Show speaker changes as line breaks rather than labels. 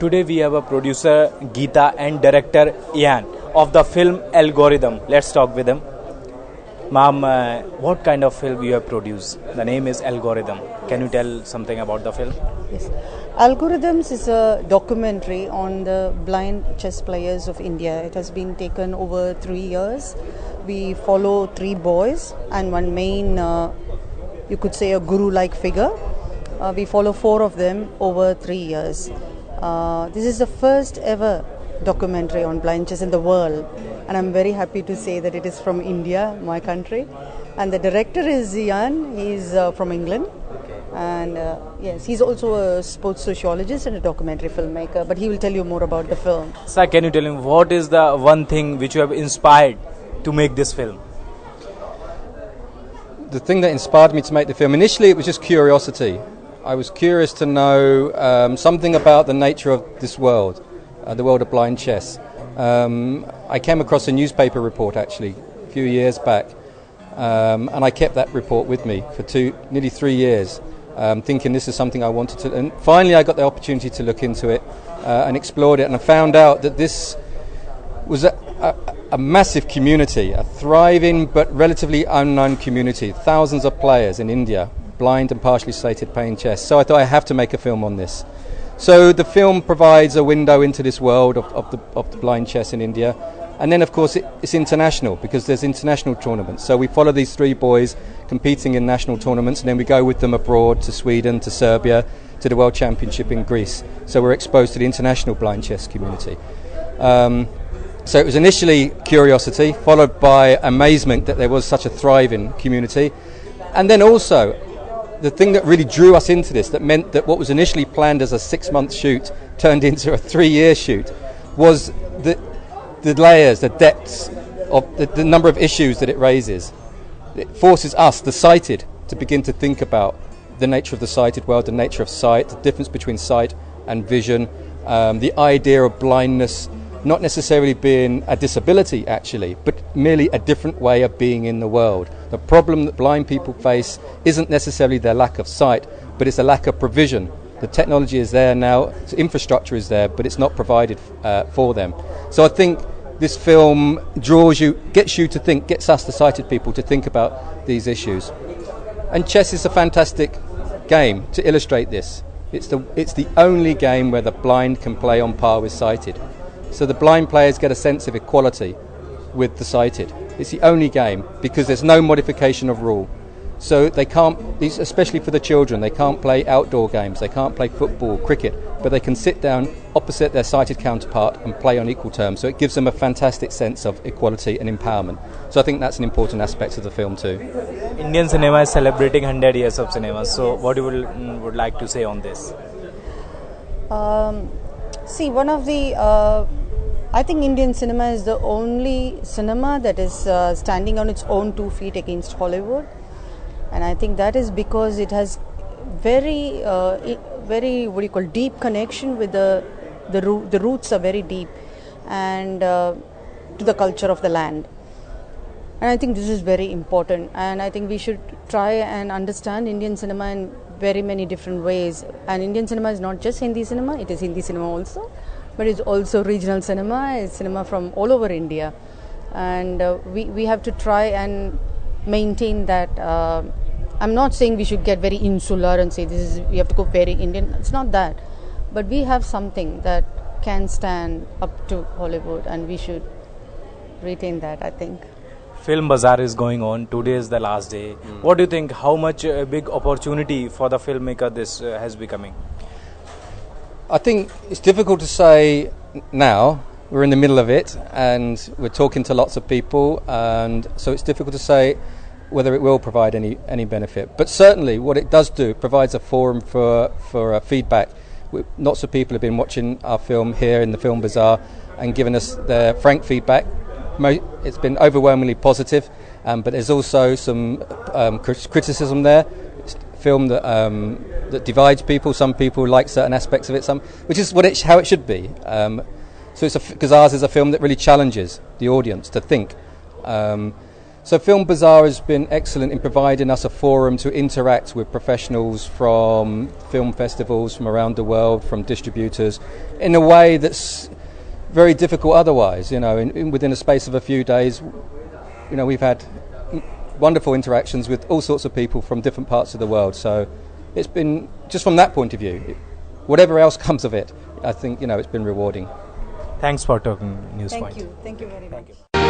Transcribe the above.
Today we have a producer Geeta and director Ian of the film Algorithm. Let's talk with him. Ma'am, what kind of film you have produced? The name is Algorithm. Can you tell something about the film?
Yes. Algorithms is a documentary on the blind chess players of India. It has been taken over 3 years. We follow 3 boys and one main, you could say, a guru-like figure. We follow 4 of them over 3 years. This is the first ever documentary on blind chess in the world, and I'm very happy to say that it is from India, my country. And the director is Ian. He's from England, and yes, he's also a sports sociologist and a documentary filmmaker, but he will tell you more about the film.
Sir, can you tell him what is the one thing which you have inspired to make this film?
The thing that inspired me to make the film, initially it was just curiosity. I was curious to know something about the nature of this world, the world of blind chess. I came across a newspaper report actually a few years back, and I kept that report with me for nearly 3 years, thinking this is something I wanted to. And finally I got the opportunity to look into it and explored it, and I found out that this was a massive community, a thriving but relatively unknown community, thousands of players in India, blind and partially sighted, playing chess. So I thought I have to make a film on this. So the film provides a window into this world of the blind chess in India, and then of course it's international because there's international tournaments. So we follow these 3 boys competing in national tournaments, and then we go with them abroad to Sweden, to Serbia, to the World Championship in Greece. So we're exposed to the international blind chess community. So it was initially curiosity, followed by amazement that there was such a thriving community, and then also the thing that really drew us into this, that meant that what was initially planned as a 6-month shoot turned into a 3-year shoot, was the layers, the depths of the number of issues that it raises. It forces us, the sighted, to begin to think about the nature of the sighted world, the nature of sight, the difference between sight and vision, the idea of blindness not necessarily being a disability actually, but merely a different way of being in the world. The problem that blind people face isn't necessarily their lack of sight, but it's a lack of provision. The technology is there now, the infrastructure is there, but it's not provided for them. So I think this film gets you to think, gets us, the sighted people, to think about these issues. And chess is a fantastic game to illustrate this. It's the only game where the blind can play on par with sighted. So the blind players get a sense of equality with the sighted. It's the only game because there's no modification of rule. So they can't, especially for the children, they can't play outdoor games, they can't play football, cricket, but they can sit down opposite their sighted counterpart and play on equal terms. So it gives them a fantastic sense of equality and empowerment. So I think that's an important aspect of the film too.
Indian cinema is celebrating 100 years of cinema. So what you would like to say on this?
See, one of the I think Indian cinema is the only cinema that is standing on its own 2 feet against Hollywood, and I think that is because it has very deep connection with the roots are very deep, and to the culture of the land. And I think this is very important, and I think we should try and understand Indian cinema in very many different ways. And Indian cinema is not just Hindi cinema, it is Hindi cinema also, but it's also regional cinema, it's cinema from all over India. And we have to try and maintain that. I'm not saying we should get very insular and say we have to go very Indian, it's not that. But we have something that can stand up to Hollywood, and we should retain that, I think.
Film Bazaar is going on. Today is the last day. What do you think? How much a big opportunity for the filmmaker this has becoming?
I think it's difficult to say now. We're in the middle of it, and we're talking to lots of people, and so it's difficult to say whether it will provide any benefit. But certainly, what it does do, it provides a forum for feedback. Lots of people have been watching our film here in the Film Bazaar and given us their frank feedback. It's been overwhelmingly positive, but there's also some criticism there. It's a film that divides people. Some people like certain aspects of it, which is how it should be. So because ours is a film that really challenges the audience to think. So Film Bazaar has been excellent in providing us a forum to interact with professionals from film festivals from around the world, from distributors, in a way that's very difficult otherwise. You know, within a space of a few days, you know, we've had wonderful interactions with all sorts of people from different parts of the world. So it's been, just from that point of view, whatever else comes of it, I think, you know, it's been rewarding.
Thanks for talking Newspoint.
Thank you very much.
Thank you.